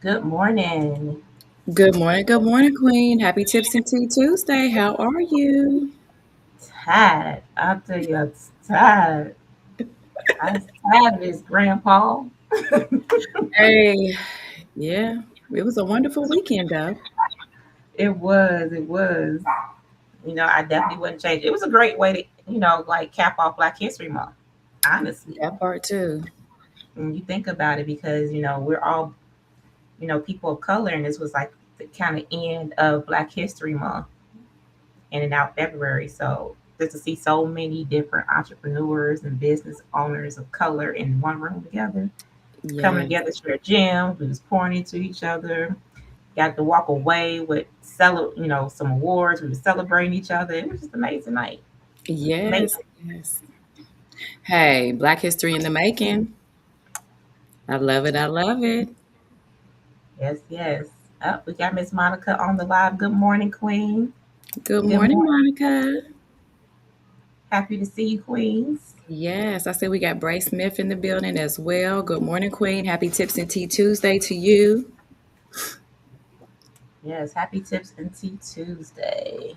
Good morning. Good morning, Queen. Happy Tips and Tea Tuesday. How are you? Tired. I tell you, I'm tired. I'm tired of this, Grandpa. Hey, yeah, it was a wonderful weekend, though. It was. I definitely wouldn't change it. It was a great way to, like cap off Black History Month, honestly. That part too. When you think about it, because, we're all, people of color, and this was like the kind of end of Black History Month in and out February. So just to see so many different entrepreneurs and business owners of color in one room together coming Yes, together, share gems. We was pouring into each other. Got to walk away with some awards. We were celebrating each other. It was just an amazing night. yes, Amazing. yes. Hey, Black History in the making. I love it. I love it. Yes, yes. We got Miss Monica on the live. Good morning, Queen. Good Good morning, morning. Monica. Happy to see you, Queens. Yes, I see we got Bray Smith in the building as well. Good morning, Queen. Happy Tips and Tea Tuesday to you. Yes, happy Tips and Tea Tuesday.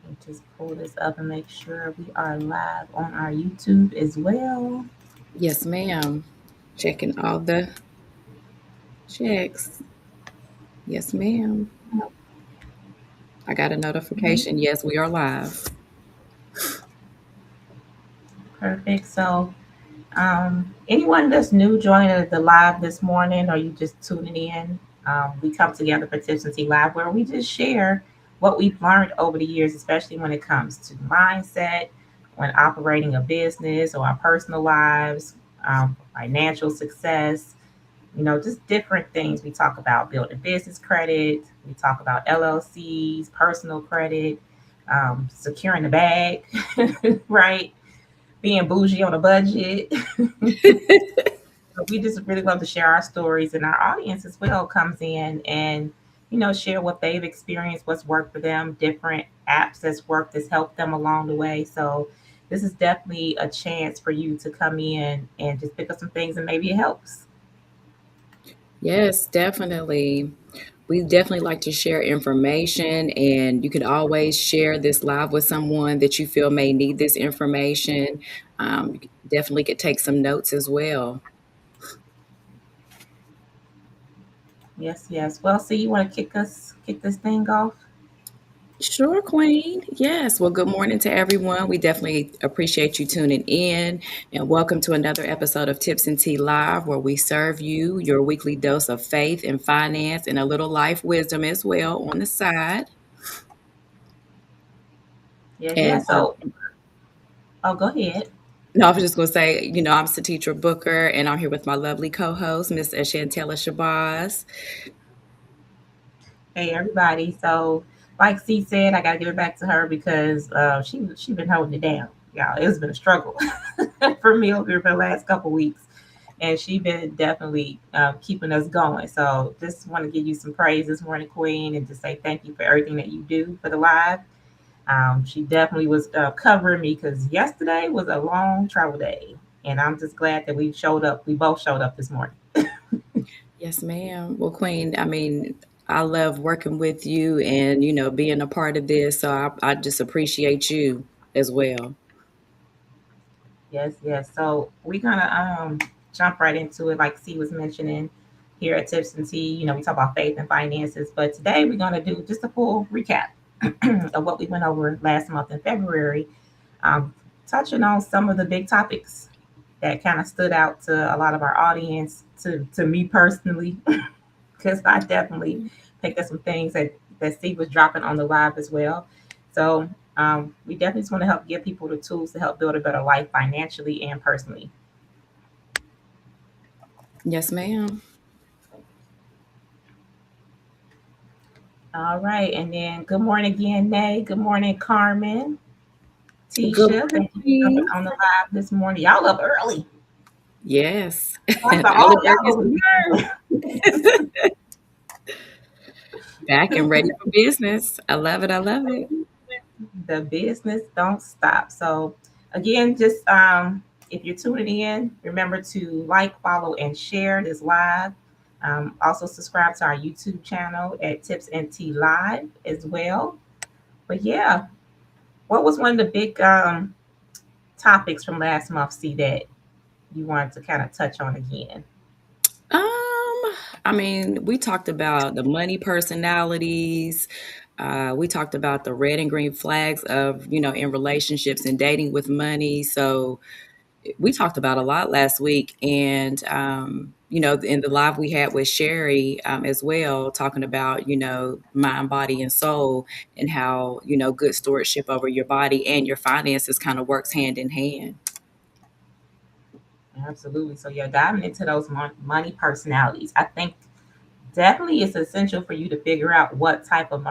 Let me just pull this up and make sure we are live on our YouTube as well. Yes, ma'am. Checking all the checks. Yes, ma'am. I got a notification. Yes, we are live. Perfect. So anyone that's new joining the live this morning, or you just tuning in, we come together for Tips and Tea Live, where we just share what we've learned over the years, especially when it comes to mindset, when operating a business or our personal lives, financial success. Just different things. We talk about building business credit. We talk about LLCs, personal credit, securing the bag, right? Being bougie on a budget. So we just really love to share our stories, and our audience as well comes in and share what they've experienced, what's worked for them, different apps that's helped them along the way. So this is definitely a chance for you to come in and just pick up some things, and maybe it helps. Yes, definitely. We definitely like to share information, and you can always share this live with someone that you feel may need this information. You definitely could take some notes as well. Yes, yes. Well, see, you want to kick this thing off? Sure, Queen. Yes. Well, good morning to everyone. We definitely appreciate you tuning in, and welcome to another episode of Tips and Tea Live, where we serve you your weekly dose of faith and finance and a little life wisdom as well on the side. Yeah, yeah. And So, oh, go ahead. no, I was just going to say, I'm Ceateetra Booker, and I'm here with my lovely co-host, Miss Shantella Shabazz. Hey, everybody. So, like C said, I gotta give it back to her because she been holding it down. Y'all, it's been a struggle for me over here for the last couple weeks, and she been definitely keeping us going. So, just want to give you some praise this morning, Queen, and just say thank you for everything that you do for the live. She definitely was covering me because yesterday was a long travel day, and I'm just glad that we showed up. We both showed up this morning. Yes, ma'am. Well, Queen, I mean, I love working with you and, being a part of this. So I just appreciate you as well. Yes, yes. So we're gonna jump right into it, like C was mentioning here at Tips and Tea. We talk about faith and finances, but today we're gonna do just a full recap of what we went over last month in February, um, touching on some of the big topics that kind of stood out to a lot of our audience, to me personally, because I definitely picked up some things that Steve was dropping on the live as well. So we definitely just want to help give people the tools to help build a better life financially and personally. Yes, ma'am. All right, and then good morning again, Nay. Good morning, Carmen, Good Tisha. morning, Thank you for jumping Queen. on the live this morning. Y'all up early. Yes. Talk about Early all bird y'all gets over the worm. Back and ready for business. I love it. I love it. the business don't stop. So again, just if you're tuning in, remember to like, follow, and share this live. Also, subscribe to our YouTube channel at Tips and Tea Live as well. But yeah, what was one of the big topics from last month, see, that you wanted to kind of touch on again? I mean, we talked about the money personalities. We talked about the red and green flags of, in relationships and dating with money. So we talked about a lot last week. And, in the live we had with Sherry as well, talking about, mind, body, and soul, and how, good stewardship over your body and your finances kind of works hand in hand. Absolutely. So yeah, diving into those money personalities. I think definitely it's essential for you to figure out what type of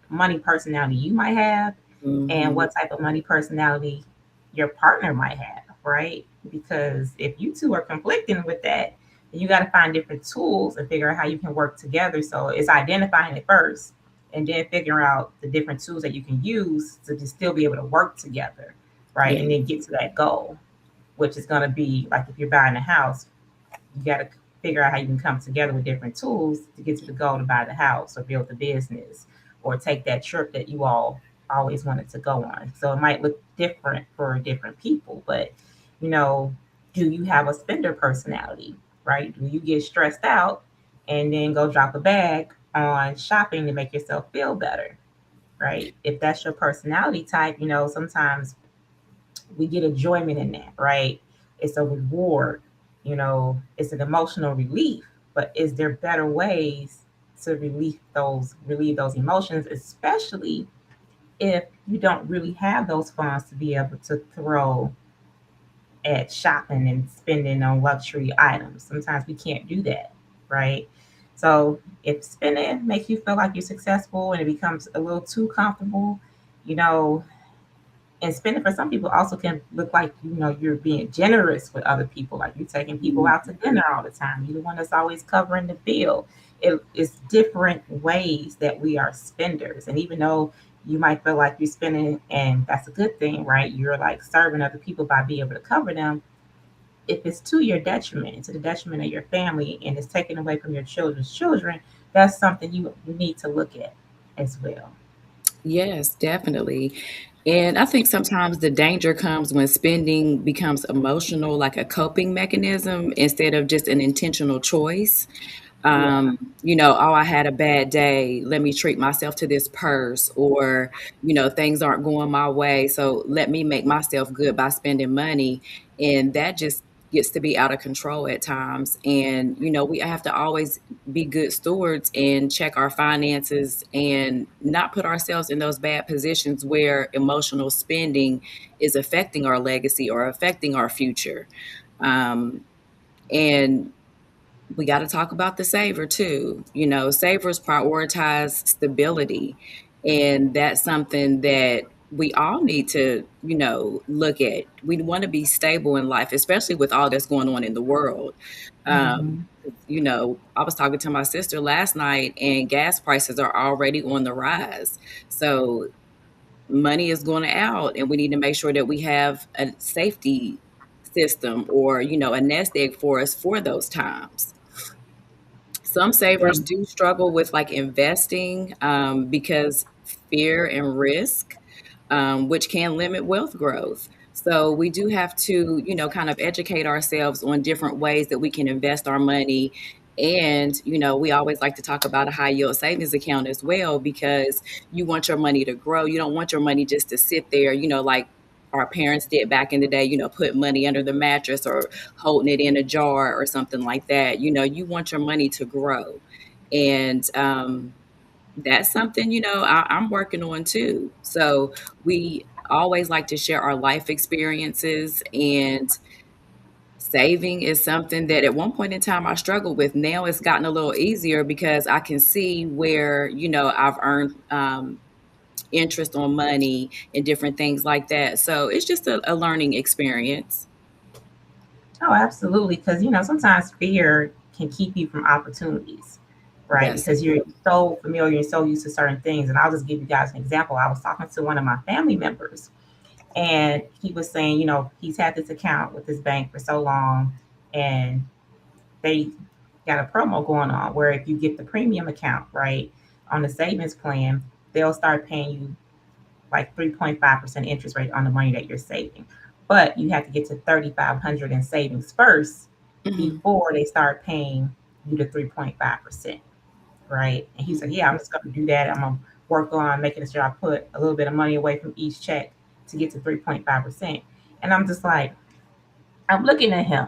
money personality you might have and Hmm. what type of money personality your partner might have, right? Because if you two are conflicting with that, then you got to find different tools and figure out how you can work together. So it's identifying it first and then figuring out the different tools that you can use to just still be able to work together, right? Yeah. And then get to that goal, which is going to be like if you're buying a house, you got to figure out how you can come together with different tools to get to the goal to buy the house or build the business or take that trip that you all always wanted to go on. So it might look different for different people, but you know, do you have a spender personality, right? Do you get stressed out and then go drop a bag on shopping to make yourself feel better, right? If that's your personality type, sometimes we get enjoyment in that, right? It's a reward, it's an emotional relief. But is there better ways to relieve those emotions, especially if you don't really have those funds to be able to throw at shopping and spending on luxury items? Sometimes we can't do that, right? So if spending makes you feel like you're successful and it becomes a little too comfortable, you know, and spending for some people also can look like you're being generous with other people, like you're taking people out to dinner all the time, you're the one that's always covering the bill. It's different ways that we are spenders, and even though you might feel like you're spending and that's a good thing, right? You're like serving other people by being able to cover them. If it's to your detriment, to the detriment of your family, and it's taken away from your children's children, that's something you need to look at as well. Yes, definitely. And I think sometimes the danger comes when spending becomes emotional, like a coping mechanism, instead of just an intentional choice. Yeah. Oh, I had a bad day. Let me treat myself to this purse, or, things aren't going my way. So let me make myself good by spending money. And that just gets to be out of control at times. And, we have to always be good stewards and check our finances and not put ourselves in those bad positions where emotional spending is affecting our legacy or affecting our future. Um, and we got to talk about the saver too. Savers prioritize stability. And that's something that we all need to, look at. We want to be stable in life, especially with all that's going on in the world. Um, Hmm. I was talking to my sister last night, and gas prices are already on the rise. So money is going out, and we need to make sure that we have a safety system, or, a nest egg for us for those times. Some savers do struggle with like investing because fear and risk, which can limit wealth growth. So we do have to, kind of educate ourselves on different ways that we can invest our money. And, we always like to talk about a high yield savings account as well, because you want your money to grow. You don't want your money just to sit there, like our parents did back in the day, put money under the mattress or holding it in a jar or something like that. You want your money to grow. And that's something, I'm working on too. So we always like to share our life experiences, and saving is something that at one point in time I struggled with. Now it's gotten a little easier because I can see where, I've earned interest on money and different things like that. So it's just a learning experience. Oh, absolutely. Because, sometimes fear can keep you from opportunities, right? That's Because you're so familiar and so used to certain things. And I'll just give you guys an example. I was talking to one of my family members, and he was saying, he's had this account with this bank for so long, and they got a promo going on where if you get the premium account, right, on the savings plan, they'll start paying you like 3.5% interest rate on the money that you're saving. But you have to get to 3,500 in savings first Mhm. before they start paying you the 3.5%, right? And he said, yeah, I'm just going to do that. I'm going to work on making sure I put a little bit of money away from each check to get to 3.5%. And I'm just like, I'm looking at him.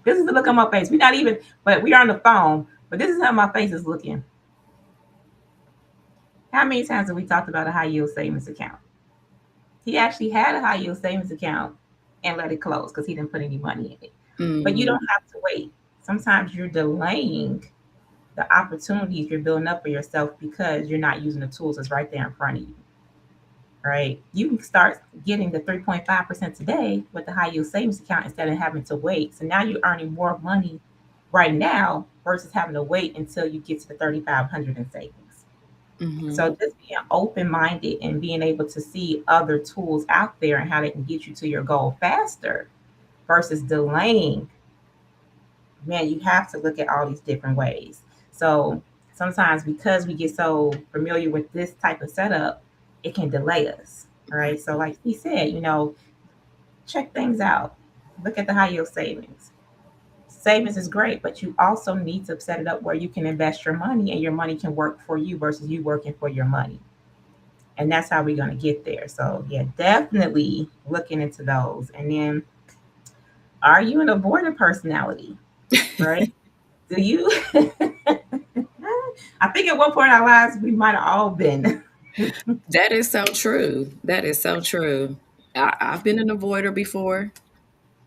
This is the look on my face. We're not even, but we're on the phone. But this is how my face is looking. How many times have we talked about a high yield savings account? He actually had a high yield savings account and let it close because he didn't put any money in it. But you Mm. don't have to wait. Sometimes you're delaying the opportunities you're building up for yourself because you're not using the tools that's right there in front of you. Right? You can start getting the 3.5% today with the high yield savings account instead of having to wait. So now you're earning more money right now versus having to wait until you get to the 3,500 in savings. Mhm. So just being open minded and being able to see other tools out there and how they can get you to your goal faster versus delaying, man, you have to look at all these different ways. So sometimes because we get so familiar with this type of setup, it can delay us. All right. So like he said, check things out. Look at the high yield savings. Savings is great, but you also need to set it up where you can invest your money and your money can work for you versus you working for your money. And that's how we're going to get there. So yeah, definitely looking into those. And then, are you an avoidant personality? Right? Do you? I think at one point in our lives we might have all been. That is so true. That is so true. I've been an avoider before.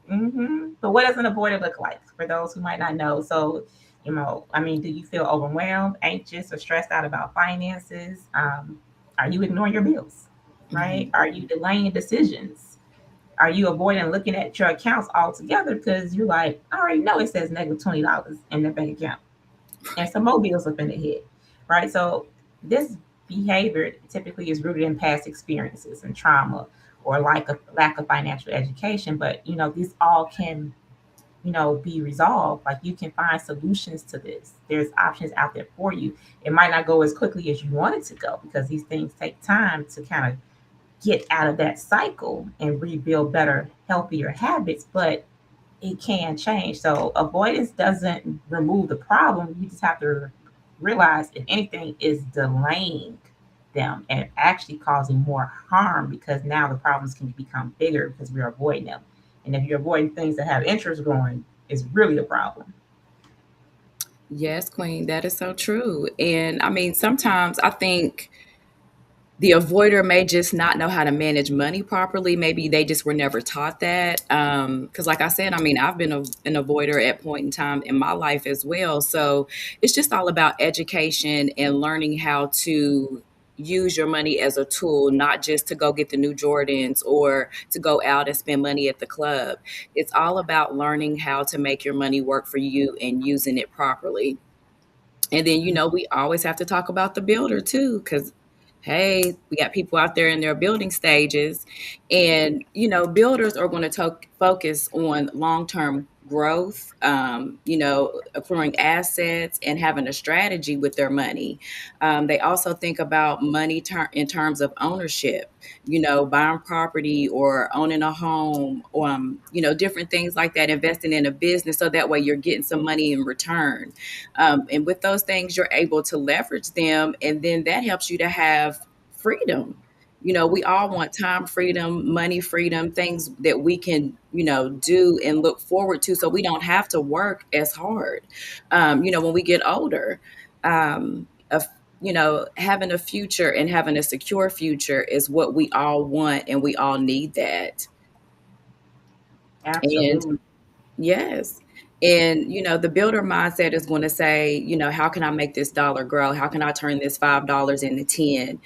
But what does an avoidant look like for those who might not know? So, I mean, do you feel overwhelmed, anxious, or stressed out about finances? Are you ignoring your bills? Right? Mhm. Are you delaying decisions? Are you avoiding looking at your accounts altogether because you're like, I already know it says negative $20 in the bank account and some more bills up in the head, right? So this behavior typically is rooted in past experiences and trauma or like a lack of financial education. But these all can be resolved. Like you can find solutions to this. There's options out there for you. It might not go as quickly as you want it to go because these things take time to kind of get out of that cycle and rebuild better, healthier habits, but it can change. So avoidance doesn't remove the problem. You just have to realize if anything is delaying them and actually causing more harm because now the problems can become bigger because we're avoiding them. And if you're avoiding things that have interest growing, it's really a problem. Yes, Queen, that is so true. And I mean, sometimes I think the avoider may just not know how to manage money properly. Maybe they just were never taught that. Because, like I said, I mean, I've been an avoider at point in time in my life as well. So it's just all about education and learning how to use your money as a tool, not just to go get the new Jordans or to go out and spend money at the club. It's all about learning how to make your money work for you and using it properly. And then, we always have to talk about the builder too, because hey, we got people out there in their building stages. And, builders are going to focus on long term growth, acquiring assets and having a strategy with their money. They also think about money in terms of ownership, buying property or owning a home, or, different things like that, investing in a business so that way you're getting some money in return. And with those things, you're able to leverage them. And then that helps you to have freedom. We all want time freedom, money freedom, things that we can, do and look forward to so we don't have to work as hard, when we get older. A having a future and having a secure future is what we all want, and we all need that. And Absolutely. yes. And, the builder mindset is going to say, how can I make this dollar grow? How can I turn this $5 into 10?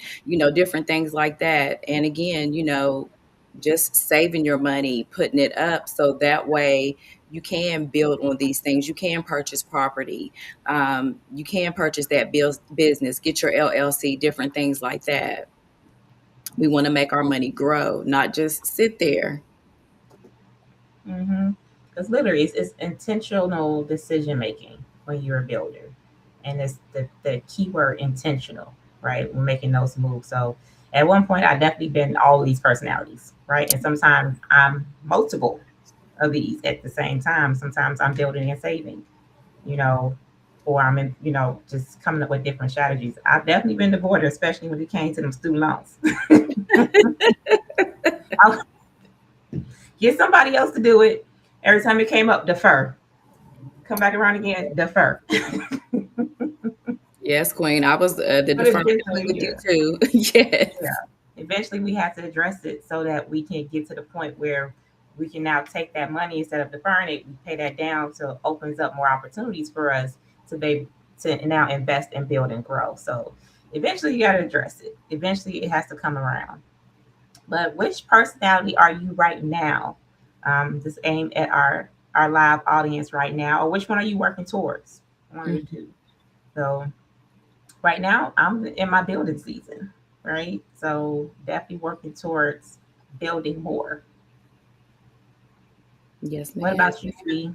Different things like that. And again, just saving your money, putting it up so that way you can build on these things. You can purchase property. You can purchase that business, get your LLC, different things like that. We want to make our money grow, not just sit there. hmm Because literally, it's intentional decision making when you're a builder, and it's the keyword intentional, right? We're making those moves. So at one point, I definitely been all these personalities, right? And sometimes I'm multiple of these at the same time. Sometimes I'm building and saving, you know, or I'm in, just coming up with different strategies. I've definitely been the border, especially when it came to them student loans. I'll get somebody else to do it. Every time it came up, defer. Come back around again, defer. Yes, Queen. I was the But deferment eventually, with you yeah, too. Yes. yeah. Eventually, we have to address it so that we can get to the point where we can now take that money instead of deferring it. We pay that down, so it opens up more opportunities for us to be to now invest and build and grow. So eventually, you got to address it. Eventually, it has to come around. But which personality are you right now? Just aim at our live audience right now, or which one are you working towards? One of the Mhm. two. So right now I'm in my building season, right? So definitely working towards building more. Yes, What ma'am. about you, Fee?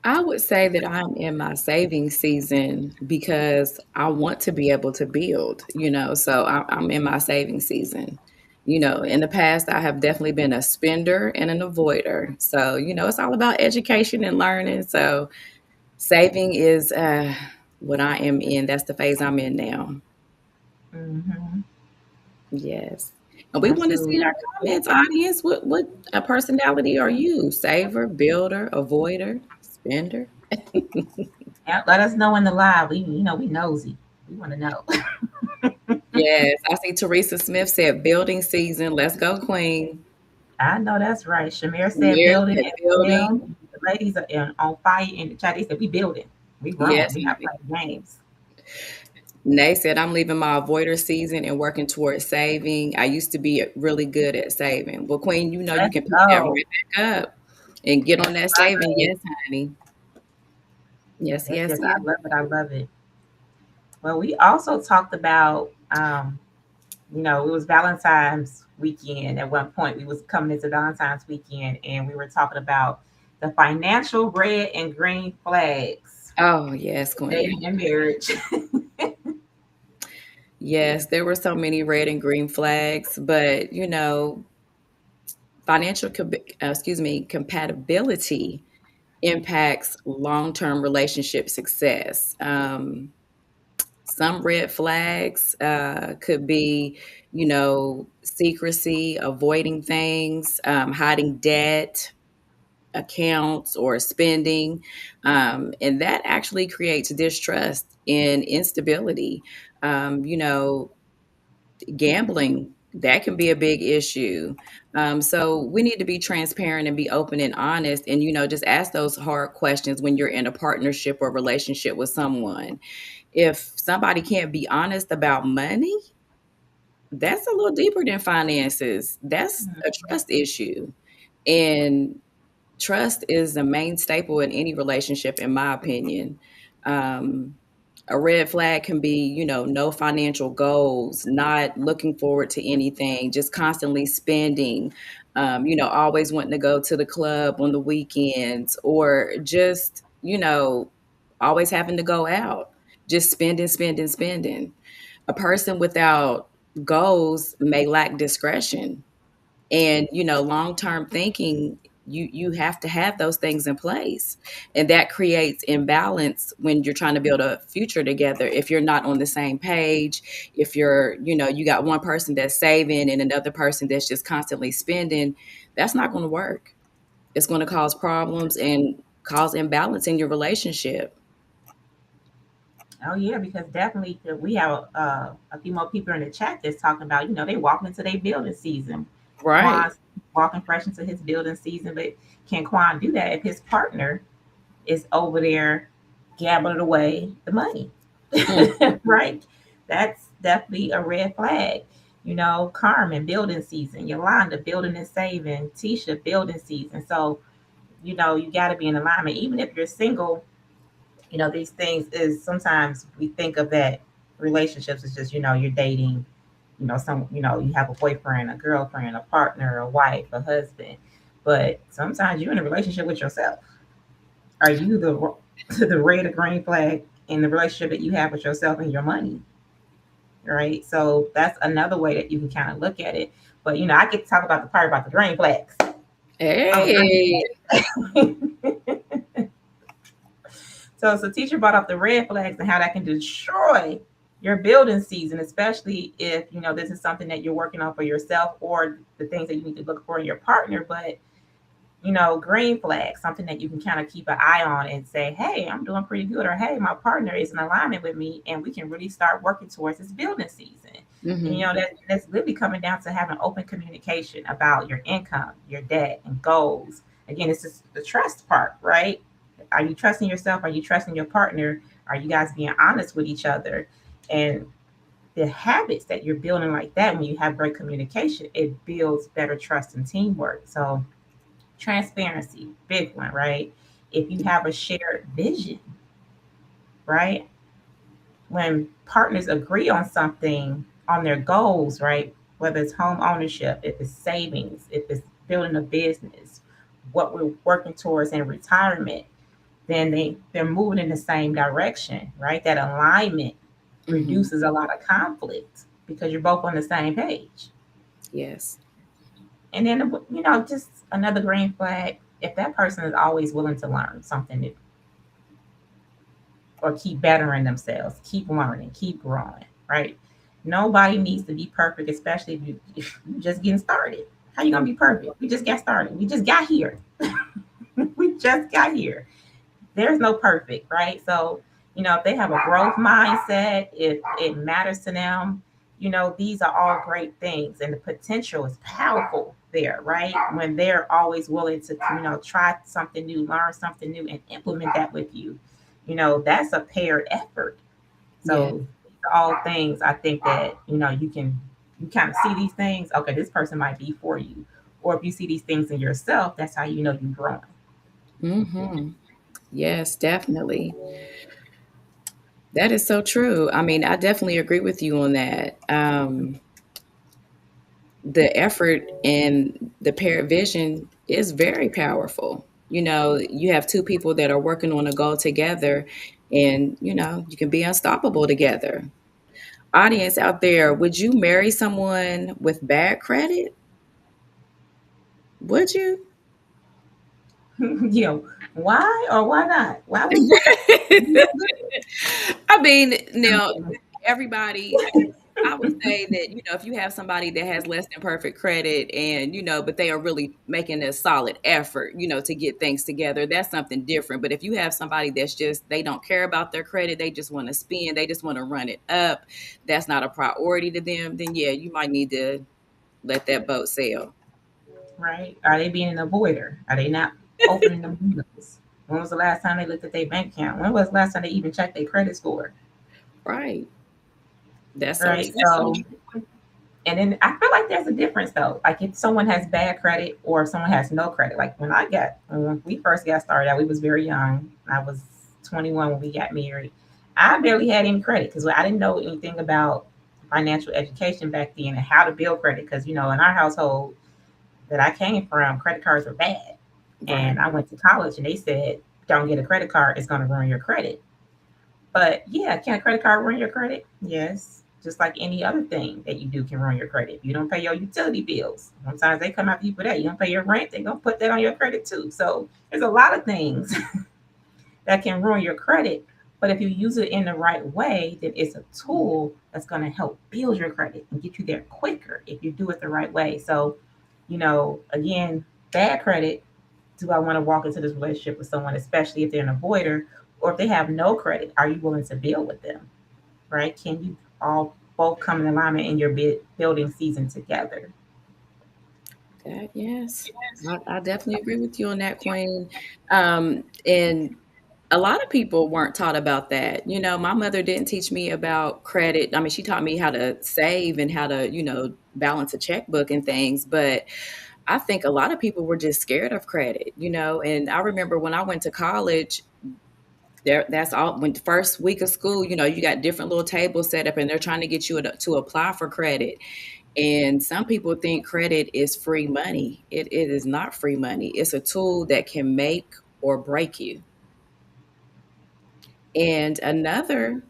I would say that I'm in my saving season because I want to be able to build, so I'm in my saving season. In the past, I have definitely been a spender and an avoider. So, it's all about education and learning. So, saving is what I am in. That's the phase I'm in now. Mm-hmm. Yes. And we want to see Absolutely. our comments, audience. What personality are you? Saver, builder, avoider, spender? Yeah, let us know in the live. We nosy. We want to know. Yes, I see Teresa Smith said building season. Let's go, Queen. I know that's right. Shamir said Samir building said as well. building. The ladies are on fire in the chat. They said we building. We growing. Yes, We not honey. playing games. Nay said I'm leaving my avoider season and working towards saving. I used to be really good at saving. Well, Queen, you Let's can pick that go. right back up and get on that saving. Friday. Yes, honey. Yes, Yes, yes, yes. yes. I love it. I love it. Well, we also talked about it was Valentine's weekend at one point. We was coming into Valentine's weekend and we were talking about the financial red and green flags Oh, yes, for dating Queen. and marriage. Yes, there were so many red and green flags, but compatibility impacts long-term relationship success. Some red flags could be, secrecy, avoiding things, hiding debt, accounts, or spending. And that actually creates distrust and instability. Gambling, that can be a big issue. So we need to be transparent and be open and honest, and just ask those hard questions when you're in a partnership or relationship with someone. If somebody can't be honest about money, that's a little deeper than finances. That's a trust issue. And trust is the main staple in any relationship, in my opinion. Um, a red flag can be, no financial goals, not looking forward to anything, just constantly spending, always wanting to go to the club on the weekends, or just, always having to go out, just spending, spending, spending. A person without goals may lack discretion, and long-term thinking, you have to have those things in place, and that creates imbalance when you're trying to build a future together. If you're not on the same page, if you're you got one person that's saving and another person that's just constantly spending, that's not going to work. It's going to cause problems and cause imbalance in your relationship. Oh yeah, because definitely we have a few more people in the chat that's talking about, they walking into their building season. Right. Quan's walking fresh into his building season, but can Quan do that if his partner is over there gambling away the money? Mm. Right? That's definitely a red flag. Carmen, building season. Yolanda, building and saving. Tisha, building season. So, you got to be in alignment. Even if you're single, these things is sometimes we think of that relationships is just, you're dating, you have a boyfriend, a girlfriend, a partner, a wife, a husband. But sometimes you're in a relationship with yourself. Are you the the red or green flag in the relationship that you have with yourself and your money? Right. So that's another way that you can kind of look at it. But I get to talk about the part about the green flags. I'm a green Hey. flag. So teacher brought up the red flags and how that can destroy your building season, especially if this is something that you're working on for yourself or the things that you need to look for in your partner. But green flag, something that you can kind of keep an eye on and say, hey, I'm doing pretty good, or hey, my partner is in alignment with me, and we can really start working towards this building season. And Mm-hmm. that's really coming down to having open communication about your income, your debt, and goals. Again, it's just the trust part, right? Are you trusting yourself? Are you trusting your partner? Are you guys being honest with each other? And the habits that you're building like that, when you have great communication, it builds better trust and teamwork. So transparency, big one, right? If you have a shared vision, right? When partners agree on something, on their goals, right? Whether it's home ownership, if it's savings, if it's building a business, what we're working towards in retirement, then they're moving in the same direction, right? That alignment Mm-hmm. reduces a lot of conflict because you're both on the same page. Yes. And then just another green flag, if that person is always willing to learn something new or keep bettering themselves, keep learning, keep growing, right? Nobody needs to be perfect, especially if you're just getting started. How you gonna be perfect? We just got started. We just got here. We just got here. There's no perfect, right? So, if they have a growth mindset, if it matters to them, these are all great things. And the potential is powerful there, right? When they're always willing to, try something new, learn something new, and implement that with you, that's a paired effort. Yeah. So, all things I think that, you kind of see these things, okay, this person might be for you. Or if you see these things in yourself, that's how you know you're growing. Mm-hmm. Yes, definitely. That is so true. I mean, I definitely agree with you on that. The effort and the paired vision is very powerful. You have two people that are working on a goal together, and you can be unstoppable together. Audience out there, would you marry someone with bad credit? Would you? Why or why not? Why would you say no I mean, now good? everybody, I would say that, if you have somebody that has less than perfect credit and, but they are really making a solid effort, to get things together, that's something different. But if you have somebody that's just, they don't care about their credit, they just want to spend, they just want to run it up, that's not a priority to them, then yeah, you might need to let that boat sail. Right? Are they being an avoider? Are they not opening them windows? When was the last time they looked at their bank account? When was the last time they even checked their credit score? Right. That's so, Right? that's so So, and then I feel like there's a difference though. Like if someone has bad credit or if someone has no credit. Like when we first got started out, we was very young. I was 21 when we got married. I barely had any credit because I didn't know anything about financial education back then and how to build credit. Because in our household that I came from, credit cards were bad. right. And I went to college and they said, don't get a credit card, it's going to ruin your credit. But yeah, can a credit card ruin your credit? Yes. Just like any other thing that you do can ruin your credit. If you don't pay your utility bills, sometimes they come after you for that. You don't pay your rent, they're going to put that on your credit too. So there's a lot of things that can ruin your credit. But if you use it in the right way, then it's a tool that's going to help build your credit and get you there quicker if you do it the right way. So, again, bad credit, do I want to walk into this relationship with someone, especially if they're an avoider or if they have no credit? Are you willing to build with them? Right? Can you all both come in alignment in your building season together? That, yes, I definitely agree with you on that, Queen. And a lot of people weren't taught about that. My mother didn't teach me about credit. I mean, she taught me how to save and how to, balance a checkbook and things. But I think a lot of people were just scared of credit, And I remember when I went to college, that's all. When the first week of school, you got different little tables set up, and they're trying to get you to apply for credit. And some people think credit is free money. It is not free money. It's a tool that can make or break you. And another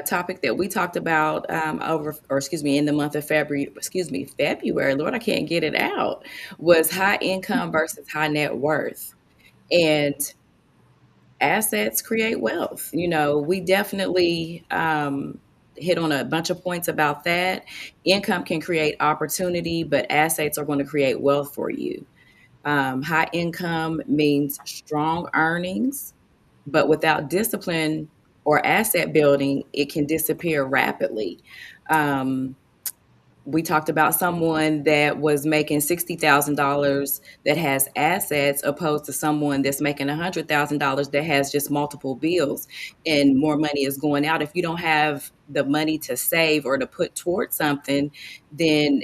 topic that we talked about in the month of February, Lord, I can't get it out, was high income versus high net worth. And assets create wealth. We definitely hit on a bunch of points about that. Income can create opportunity, but assets are going to create wealth for you. High income means strong earnings, but without discipline or asset building, it can disappear rapidly. Um, we talked about someone that was making $60,000 that has assets opposed to someone that's making $100,000 that has just multiple bills and more money is going out. If you don't have the money to save or to put towards something, then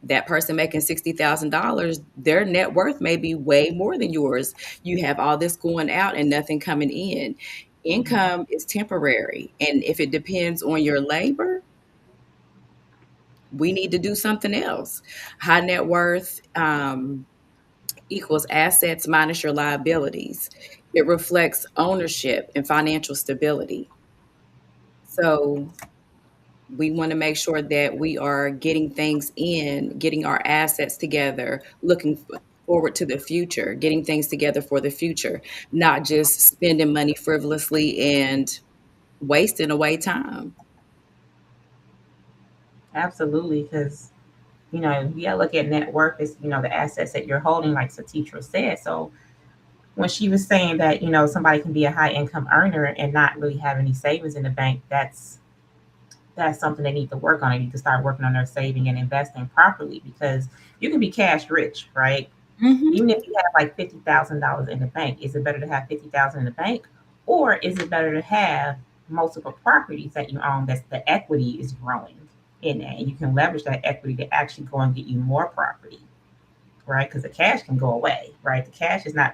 that person making $60,000, their net worth may be way more than yours. You have all this going out and nothing coming in. Income is temporary. And if it depends on your labor, we need to do something else. High net worth equals assets minus your liabilities. It reflects ownership and financial stability. So we want to make sure that we are getting things in, getting our assets together, looking forward to the future, getting things together for the future, not just spending money frivolously and wasting away time. Absolutely, because you gotta look at net worth as the assets that you're holding, like Ceateetra said. So when she was saying that somebody can be a high income earner and not really have any savings in the bank, that's something they need to work on. They need to start working on their saving and investing properly, because you can be cash rich, right? Hmm. Even if you have like $50,000 in the bank, is it better to have 50,000 in the bank, or is it better to have multiple properties that you own that's the equity is growing in that, and you can leverage that equity to actually go and get you more property, right? Because the cash can go away, right? The cash is not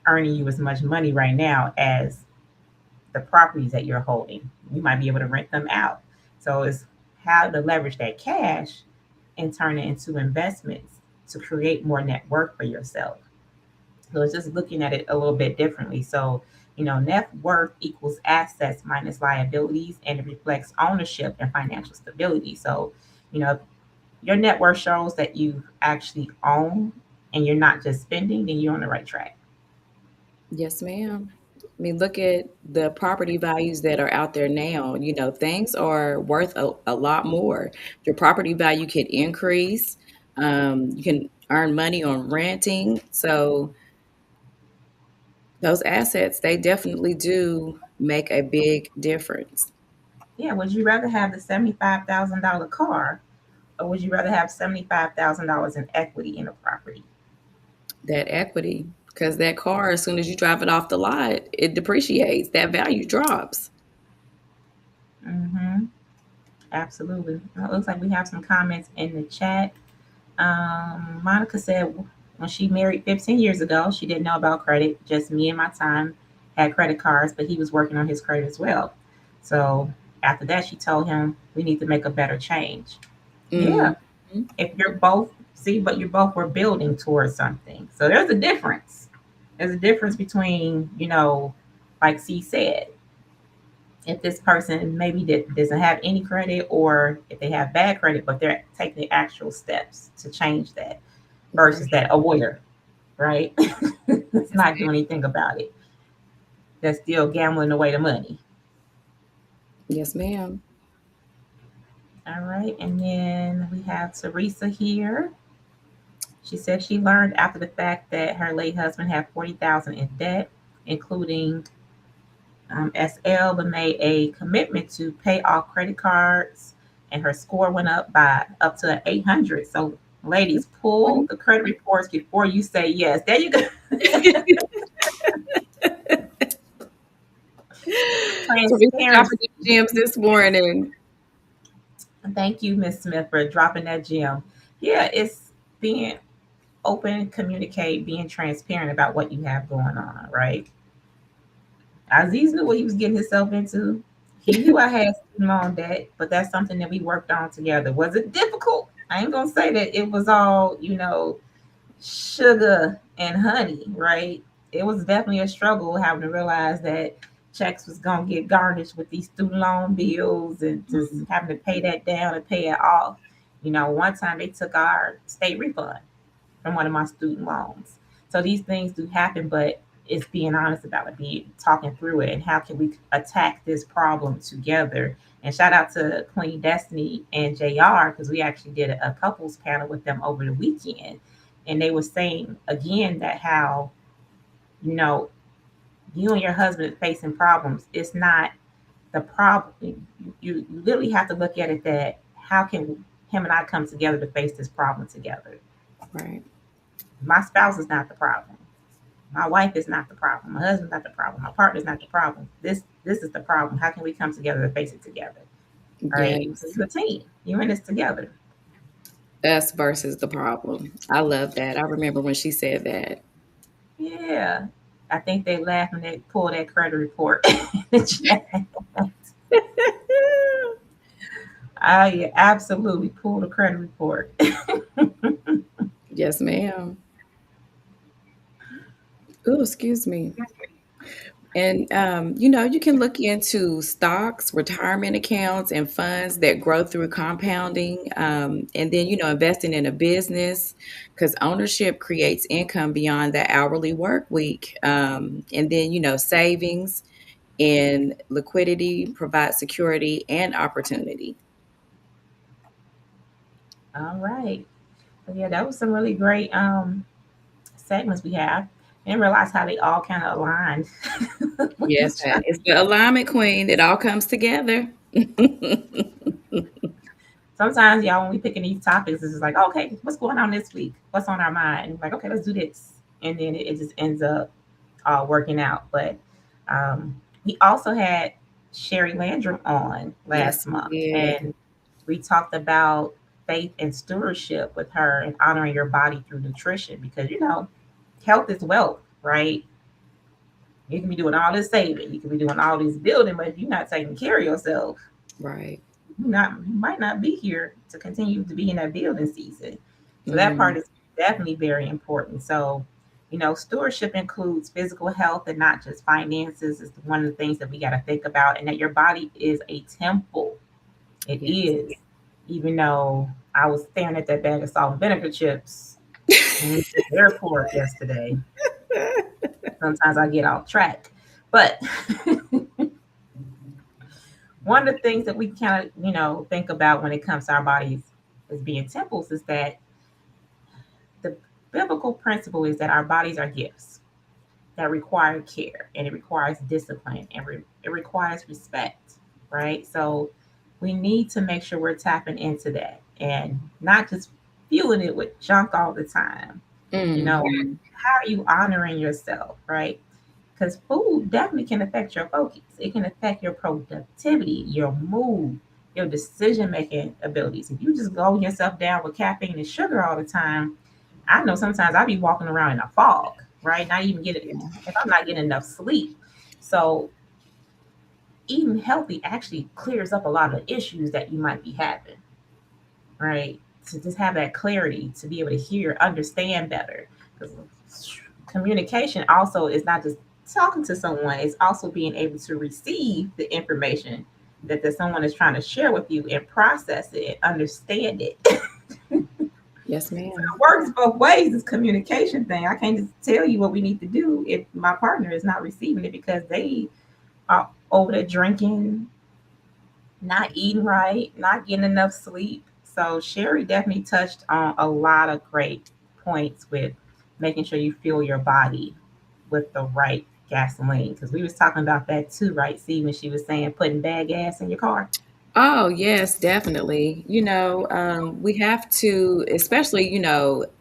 earning you as much money right now as the properties that you're holding. You might be able to rent them out. So it's how to leverage that cash and turn it into investments to create more net worth for yourself. So it's just looking at it a little bit differently. So, net worth equals assets minus liabilities, and it reflects ownership and financial stability. So, if your net worth shows that you actually own and you're not just spending, then you're on the right track. Yes, ma'am. I mean, look at the property values that are out there now. Things are worth a lot more. Your property value can increase. You can earn money on renting. So those assets, they definitely do make a big difference. Yeah, would you rather have the $75,000 car, or would you rather have $75,000 in equity in a property? That equity, because that car, as soon as you drive it off the lot, it depreciates. That value drops. Mm-hmm. Absolutely. Well, it looks like we have some comments in the chat. Monica said when she married 15 years ago, she didn't know about credit. Just me and my time had credit cards, but he was working on his credit as well. So after that, she told him we need to make a better change. Hmm. Yeah, if you're both see, but you both were building towards something. So there's a difference. There's a difference between like C said, if this person maybe doesn't have any credit, or if they have bad credit, but they're taking the actual steps to change that, versus Right. that avoider, right? It's Yes, not ma'am. doing anything about it. They're still gambling away the money. Yes, ma'am. All right. And then we have Teresa here. She said she learned after the fact that her late husband had 40,000 in debt, including SL, but made a commitment to pay off credit cards, and her score went up to 800. So, ladies, pull the credit reports before you say yes. There you go. Teresa dropping Transparency. these gems this morning. Thank you, Miss Smith, for dropping that gem. Yeah, it's being open, communicate, being transparent about what you have going on, right? Aziz knew what he was getting himself into. He knew I had student loan debt, but that's something that we worked on together. Was it difficult? I ain't gonna say that it was all, sugar and honey, right? It was definitely a struggle having to realize that checks was gonna get garnished with these student loan bills and just Mhm. having to pay that down and pay it off. One time they took our state refund from one of my student loans. So these things do happen, but it's being honest about it, being talking through it, and how can we attack this problem together. And shout out to Queen Destiny and JR because we actually did a couples panel with them over the weekend, and they were saying again that how you know you and your husband facing problems. It's not the problem. You literally have to look at it that how can him and I come together to face this problem together. Right. My spouse is not the problem. My wife is not the problem. My husband's not the problem. My partner's not the problem. This is the problem. How can we come together to face it together? All right. It's Yes. a team. You're in this together. Us versus the problem. I love that. I remember when she said that. Yeah. I think they laugh when they pull that credit report in the chat. I absolutely pull the credit report. Yes, ma'am. Oh, excuse me. And you can look into stocks, retirement accounts, and funds that grow through compounding. And then investing in a business because ownership creates income beyond the hourly work week. And then savings and liquidity provide security and opportunity. All right. So yeah, that was some really great segments we have. I didn't realize how they all kind of aligned with Yes, each other. it's the alignment queen. It all comes together. Sometimes, y'all, when we picking these topics, it's just like, okay, what's going on this week? What's on our mind? Like, okay, let's do this, and then it just ends up working out. But we also had Sherry Landrum on Yes, last we month, did. and we talked about faith and stewardship with her and honoring your body through nutrition because health is wealth, right? You can be doing all this saving, you can be doing all this building, but if you're not taking care of yourself, Right. you might not be here to continue to be in that building season. So that part Mm, is definitely very important. So, stewardship includes physical health and not just finances. Is one of the things that we got to think about, and that your body is a temple. It yes. is, even though I was staring at that bag of salt and vinegar chips when we were at the airport yesterday. Sometimes I get off track, but one of the things that we kind of think about when it comes to our bodies as being temples is that the biblical principle is that our bodies are gifts that require care, and it requires discipline, and it requires respect, right? So we need to make sure we're tapping into that and not just fueling it with junk all the time. Mhm. How are you honoring yourself, right? Because food definitely can affect your focus. It can affect your productivity, your mood, your decision making abilities. If you just go yourself down with caffeine and sugar all the time, I know sometimes I'll be walking around in a fog, right? Not even getting, Yeah. if I'm not getting enough sleep. So eating healthy actually clears up a lot of issues that you might be having, right? To just have that clarity, to be able to hear, understand better. Because communication also is not just talking to someone, it's also being able to receive the information that someone is trying to share with you and process it and understand it. Yes, ma'am. It works both ways. It's communication thing. I can't just tell you what we need to do if my partner is not receiving it because they are over there drinking, not eating right, not getting enough sleep. So Sherry definitely touched on a lot of great points with making sure you fuel your body with the right gasoline. Because we was talking about that too, right? See, when she was saying putting bad gas in your car. Oh, yes, definitely. We have to, especially,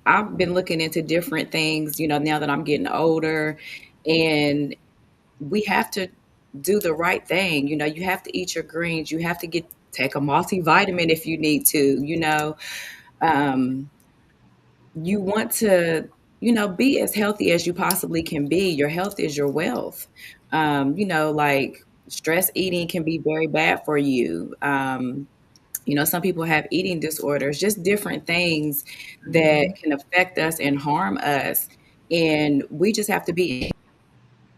I've been looking into different things, now that I'm getting older, and we have to do the right thing. You have to eat your greens. You have to take a multivitamin if you need to, um, you want to be as healthy as you possibly can be. Your health is your wealth. Like Stress eating can be very bad for you. Some people have eating disorders, just different things that Mhm. can affect us and harm us. And we just have to be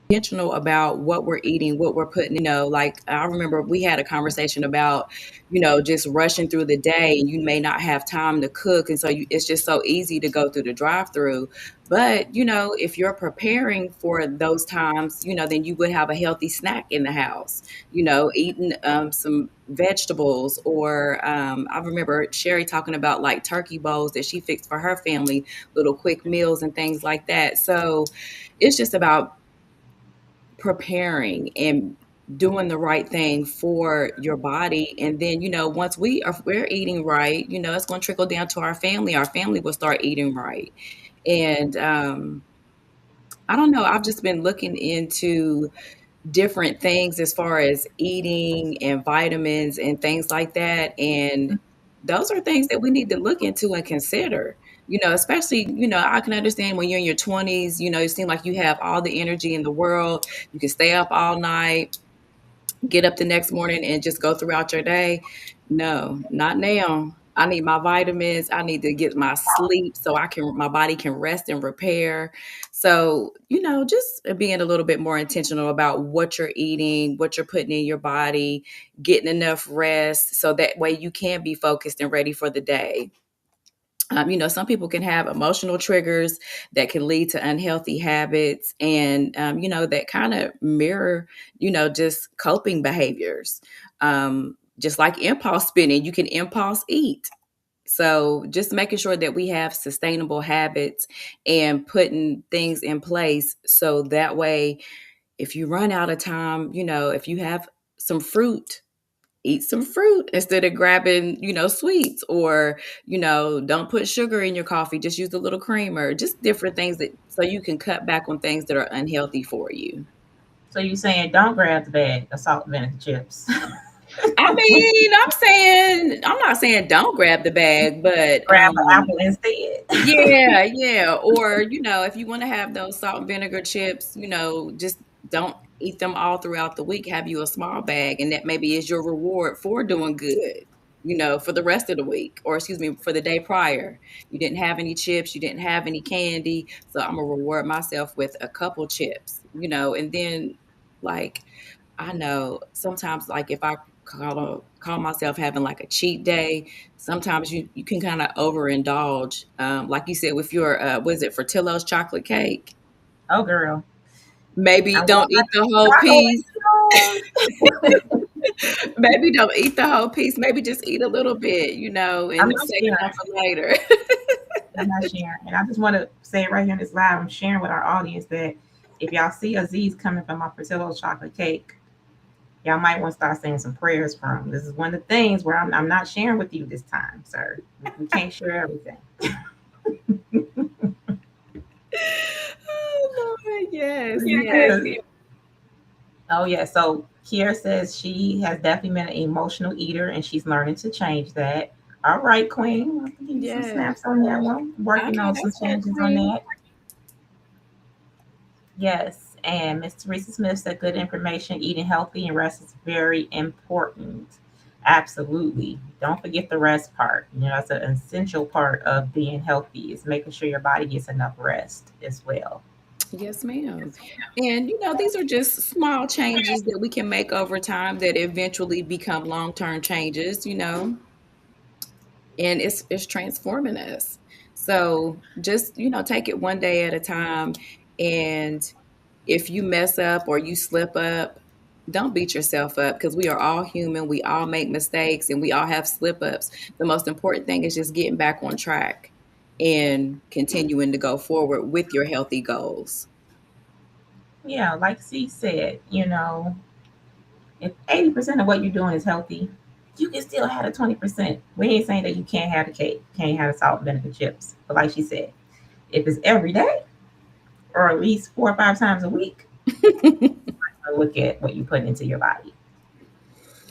intentional about what we're eating, what we're putting, like I remember we had a conversation about, just rushing through the day and you may not have time to cook. And so it's just so easy to go through the drive through. But, if you're preparing for those times, then you would have a healthy snack in the house, eating some vegetables or I remember Sherry talking about like turkey bowls that she fixed for her family, little quick meals and things like that. So it's just about preparing and doing the right thing for your body. And then, once we're eating right, it's going to trickle down to our family will start eating right. And I don't know, I've just been looking into different things as far as eating and vitamins and things like that, and those are things that we need to look into and consider. Especially, I can understand when you're in your 20s, you seem like you have all the energy in the world, you can stay up all night, get up the next morning and just go throughout your day. No, not now. I need my vitamins. I need to get my sleep so my body can rest and repair. So, just being a little bit more intentional about what you're eating, what you're putting in your body, getting enough rest so that way you can be focused and ready for the day. Some people can have emotional triggers that can lead to unhealthy habits and, that kind of mirror, just coping behaviors. Just like impulse spending, you can impulse eat. So just making sure that we have sustainable habits and putting things in place so that way, if you run out of time, if you have some fruit, eat some fruit instead of grabbing, sweets, or, don't put sugar in your coffee, just use a little creamer, just different things that so you can cut back on things that are unhealthy for you. So you saying don't grab the bag of salt and vinegar chips. I mean, I'm not saying don't grab the bag, but Grab an apple instead. yeah, yeah. Or, if you want to have those salt and vinegar chips, just don't eat them all throughout the week. Have you a small bag, and that maybe is your reward for doing good, for the rest of the week, or excuse me, for the day prior. You didn't have any chips, you didn't have any candy. So I'm gonna reward myself with a couple chips, and then like I know sometimes, like if I call myself having like a cheat day, sometimes you can kind of overindulge. Like you said with your was it Fertillo's chocolate cake? Oh, girl. Maybe I'm going don't back eat to the the whole piece. chocolate. Maybe don't eat the whole piece. Maybe just eat a little bit, I'm and not save sharing. some for later. I'm not sharing. And I just want to say right here in this live, I'm sharing with our audience that if y'all see Aziz coming from my Portillo's chocolate cake, y'all might want to start saying some prayers from. This is one of the things where I'm not sharing with you this time, sir. We can't share everything. Oh Lord, yes, yes. Yes. Oh yeah. So Kiera says she has definitely been an emotional eater and she's learning to change that. All right, Queen. I'll give you some Yes. snaps on that one. I Working know on some that's right, changes on Queen. that. Yes. And Miss Teresa Smith said good information. Eating healthy and rest is very important. Absolutely. Don't forget the rest part. That's an essential part of being healthy is making sure your body gets enough rest as well. Yes, ma'am. And these are just small changes that we can make over time that eventually become long-term changes, and it's transforming us. So just, take it one day at a time. And if you mess up or you slip up, don't beat yourself up because we are all human. We all make mistakes and we all have slip ups. The most important thing is just getting back on track and continuing to go forward with your healthy goals. Yeah, like C said, if 80% of what you're doing is healthy, you can still have the 20%. We ain't saying that you can't have the cake, can't have the salt and vinegar chips. But like she said, if it's every day or at least 4 or 5 times a week, look at what you put into your body,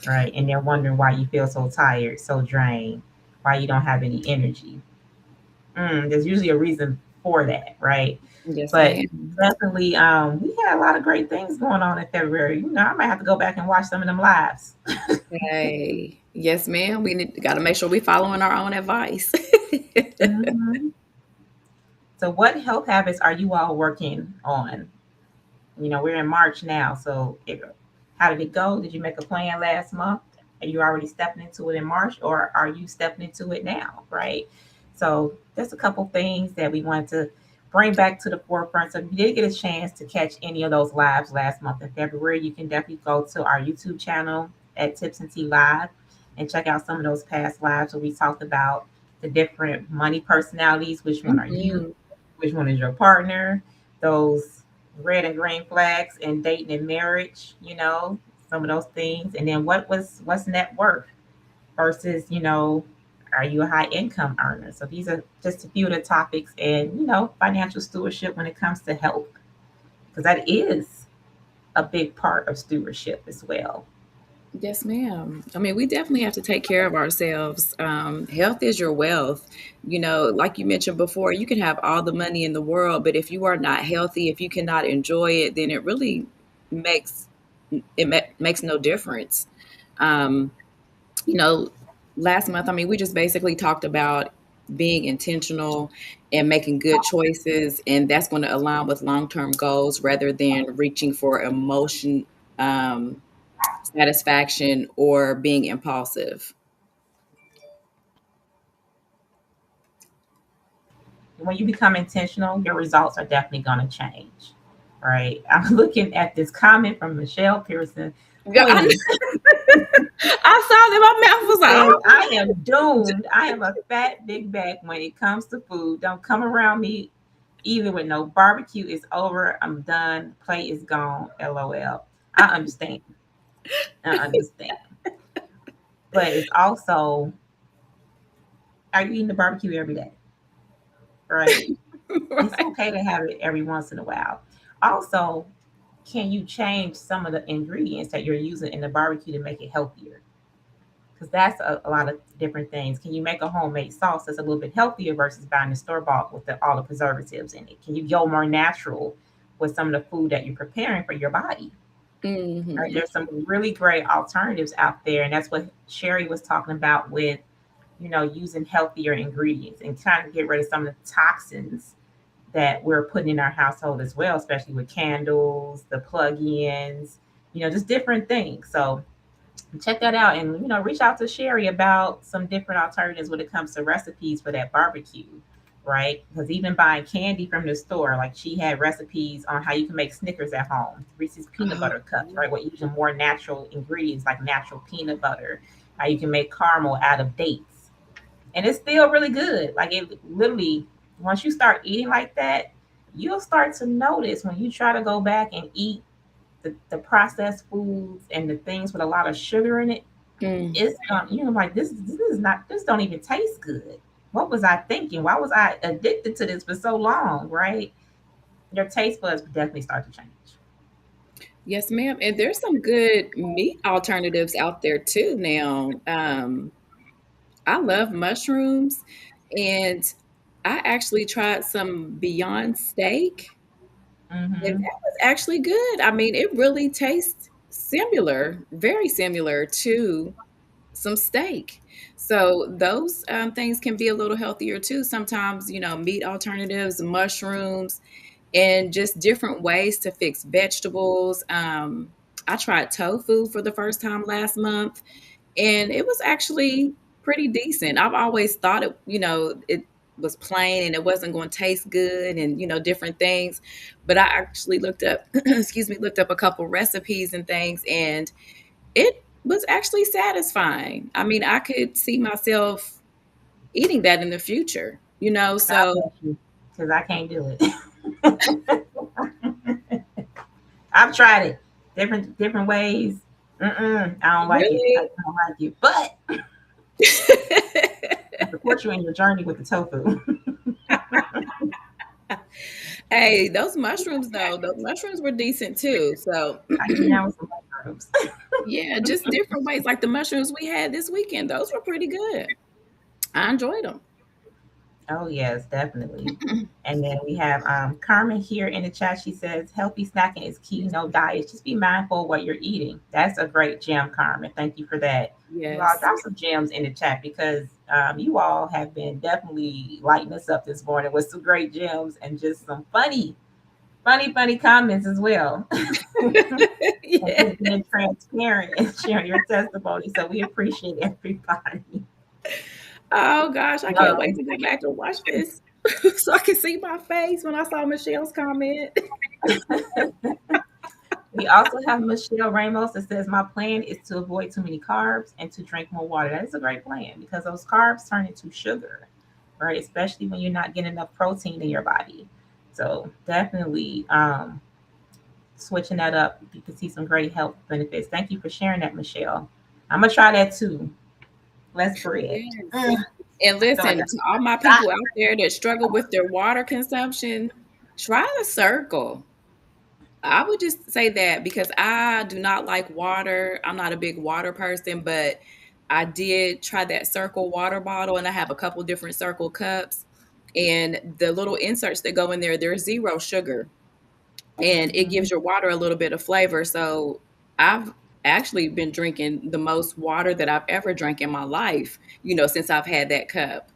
right? And they're wondering why you feel so tired, so drained, why you don't have any energy. There's usually a reason for that, right? Yes, But ma'am. definitely, we had a lot of great things going on in February. I might have to go back and watch some of them lives. Hey, yes, ma'am. We got to make sure we following our own advice. Mhm. So, what health habits are you all working on? We're in March now. So, how did it go? Did you make a plan last month? Are you already stepping into it in March, or are you stepping into it now? Right. So, there's a couple things that we wanted to bring back to the forefront. So, if you did get a chance to catch any of those lives last month in February, you can definitely go to our YouTube channel at Tips and Tea Live and check out some of those past lives where we talked about the different money personalities. Which one are you? Mhm. Which one is your partner? Those red and green flags in dating and marriage, some of those things. And then what's net worth versus, are you a high income earner? So these are just a few of the topics, and financial stewardship when it comes to health, because that is a big part of stewardship as well. Yes, ma'am. I mean, we definitely have to take care of ourselves. Health is your wealth. Like you mentioned before, you can have all the money in the world, but if you are not healthy, if you cannot enjoy it, then it really makes makes no difference. Um, you know, Last month, I mean, we just basically talked about being intentional and making good choices, and that's going to align with long-term goals rather than reaching for emotion. Satisfaction or being impulsive. When you become intentional, your results are definitely going to change. Right. I'm looking at this comment from Michelle Pearson. Yeah, Queen, I saw that my mouth was like, says, I oh. am doomed. I am a fat big bag when it comes to food. Don't come around me either with no barbecue is over. I'm done. Plate is gone. LOL. I understand. I understand. But it's also, are you eating the barbecue every day? Right? It's Right. okay to have it every once in a while. Also, can you change some of the ingredients that you're using in the barbecue to make it healthier? Because that's a lot of different things. Can you make a homemade sauce that's a little bit healthier versus buying the store bought with all the preservatives in it? Can you go more natural with some of the food that you're preparing for your body? Right? Hmm. There's some really great alternatives out there, and that's what Sherry was talking about with using healthier ingredients and trying to get rid of some of the toxins that we're putting in our household as well, especially with candles, the plug-ins, just different things. So check that out, and reach out to Sherry about some different alternatives when it comes to recipes for that barbecue, right? Because even buying candy from the store, like she had recipes on how you can make Snickers at home, Reese's peanut Oh, butter cups, right? What using more natural ingredients like natural peanut butter, how you can make caramel out of dates, and it's still really good. Like it literally, once you start eating like that, you'll start to notice when you try to go back and eat the processed foods and the things with a lot of sugar in it, mm. it's like this is not, this don't even taste good. What was I thinking? Why was I addicted to this for so long? Right? Your taste buds definitely start to change. Yes, ma'am. And there's some good meat alternatives out there too now. I love mushrooms, and I actually tried some Beyond Steak, and Mm-hmm. that was actually good. I mean, it really tastes similar, very similar to some steak. So those things can be a little healthier too. Sometimes, meat alternatives, mushrooms, and just different ways to fix vegetables. I tried tofu for the first time last month, and it was actually pretty decent. I've always thought it was plain and it wasn't going to taste good and different things, but I actually looked up excuse me, looked up a couple recipes and things, and it was actually satisfying. I mean, I could see myself eating that in the future, God so bless you, because I can't do it. I've tried it different ways. I don't like it. I really. don't like it. But I support you in your journey with the tofu. Hey, those mushrooms though, those mushrooms were decent too. So I get down with some mushrooms. yeah, just different ways. Like the mushrooms we had this weekend, those were pretty good. I enjoyed them. Oh yes, definitely. And then we have Carmen here in the chat. She says healthy snacking is key. No diets. Just be mindful of what you're eating. That's a great gem, Carmen. Thank you for that. You all Yes. drop some gems in the chat because you all have been definitely lighting us up this morning with some great gems and just some funny comments as well. And Yeah. just being transparent and sharing your testimony. So we appreciate everybody. Oh gosh, I can't wait Um, to go back and watch this so I can see my face when I saw Michelle's comment. We also have Michelle Ramos that says, my plan is to avoid too many carbs and to drink more water. That is a great plan because those carbs turn into sugar, right? Especially when you're not getting enough protein in your body. So definitely switching that up, you can see some great health benefits. Thank you for sharing that, Michelle. I'm going to try that too. Less bread. Yes. Mm, And I feel like listen, I to all my got people out there that struggle with their water consumption, try the circle. I would just say that because I do not like water. I'm not a big water person, but I did try that circle water bottle and I have a couple different circle cups. And the little inserts that go in there, there's zero sugar and it Mhm. gives your water a little bit of flavor. So I've actually been drinking the most water that I've ever drank in my life, since I've had that cup.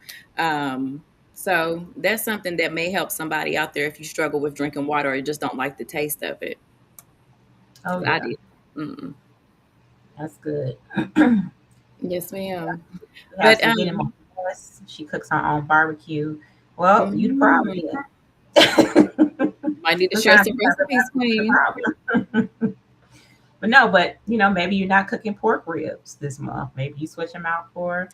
So that's something that may help somebody out there if you struggle with drinking water or just don't like the taste of it. Oh, 'Cause I yeah. did. Mm-mm. That's good. Yes, ma'am. We have But some getting my best. She cooks her own barbecue. Well, you the problem mm, then. might need to share Sometimes some you have the recipes, the Queen. problem. But no, but maybe you're not cooking pork ribs this month. Maybe you switch them out for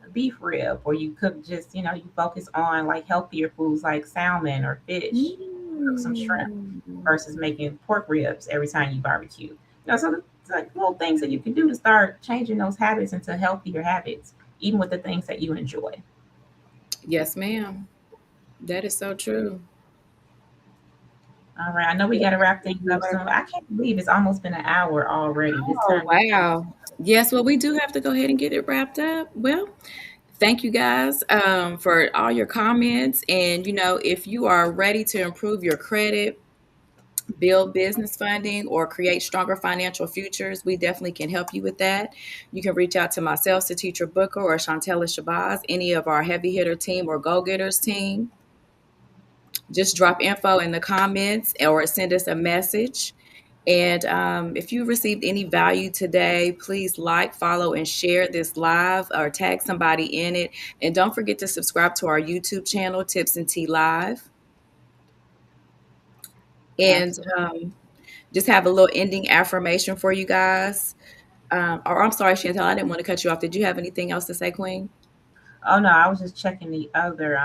a beef rib, or you cook just you focus on like healthier foods like salmon or fish. Cook some shrimp Mm. versus making pork ribs every time you barbecue. So it's like little things that you can do to start changing those habits into healthier habits, even with the things that you enjoy. Yes, ma'am. That is so true. All right, I know we got to wrap things up soon. I can't believe it's almost been an hour already. This Oh, time, wow. Yes, well, we do have to go ahead and get it wrapped up. Well, thank you guys for all your comments. And, if you are ready to improve your credit, build business funding, or create stronger financial futures, we definitely can help you with that. You can reach out to myself, Ceateetra Booker, or Shantella Shabazz, any of our heavy hitter team or go getters team. Just drop info in the comments or send us a message. And if you received any value today, please like, follow, and share this live or tag somebody in it. And don't forget to subscribe to our YouTube channel, Tips and Tea Live. And absolutely. just have a little ending affirmation for you guys. Or I'm sorry, Chantel, I didn't want to cut you off. Did you have anything else to say, Queen? Oh no, I was just checking the other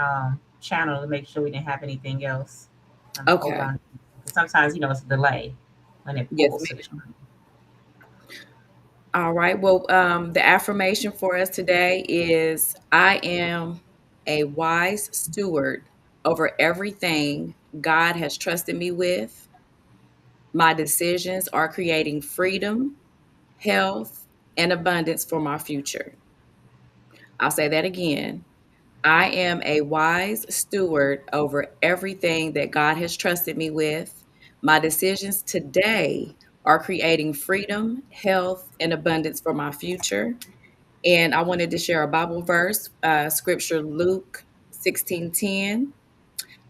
channel to make sure we didn't have anything else. Hold Okay. on. Sometimes it's a delay when it Yes, pulls to the ma'am. screen. All right. Well, the affirmation for us today is I am a wise steward over everything God has trusted me with. My decisions are creating freedom, health, and abundance for my future. I'll say that again. I am a wise steward over everything that God has trusted me with. My decisions today are creating freedom, health, and abundance for my future. And I wanted to share a Bible verse, scripture Luke 16:10.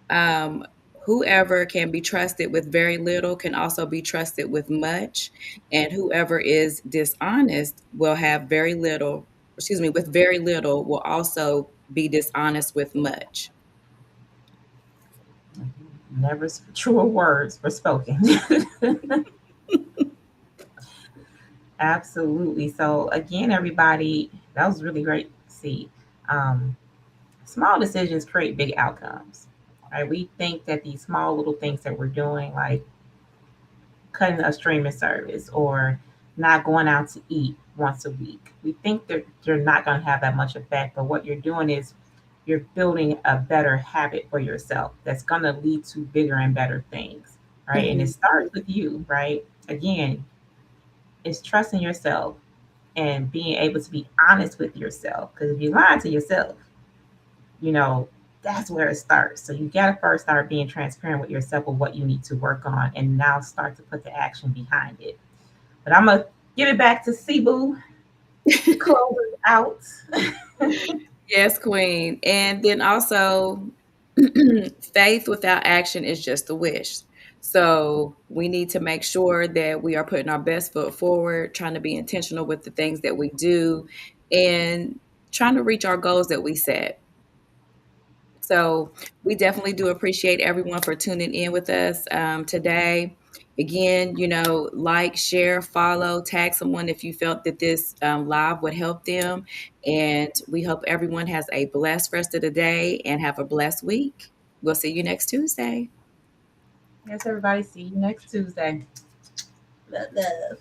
Um, Whoever can be trusted with very little can also be trusted with much. And whoever is dishonest will have very little, excuse me, with very little will also be dishonest with much. Never truer words were spoken. Absolutely. So again, everybody, that was really great to see. Um, Small decisions create big outcomes. Right? We think that these small little things that we're doing, like cutting a streaming service or not going out to eat once a week, we think that you're not going to have that much effect. But what you're doing is you're building a better habit for yourself that's going to lead to bigger and better things. Right? And it Mhm. starts with you. Right? Again, it's trusting yourself and being able to be honest with yourself. Because if you lie to yourself, you know, that's where it starts. So you gotta first start being transparent with yourself of what you need to work on, and now start to put the action behind it. But I'm gonna give it back to Cebu to close it out. Yes, Queen. And then also, faith without action is just a wish. So we need to make sure that we are putting our best foot forward, trying to be intentional with the things that we do, and trying to reach our goals that we set. So we definitely do appreciate everyone for tuning in with us today. Again, like, share, follow, tag someone if you felt that this live would help them. And we hope everyone has a blessed rest of the day and have a blessed week. We'll see you next Tuesday. Yes, everybody. See you next Tuesday. Love, love.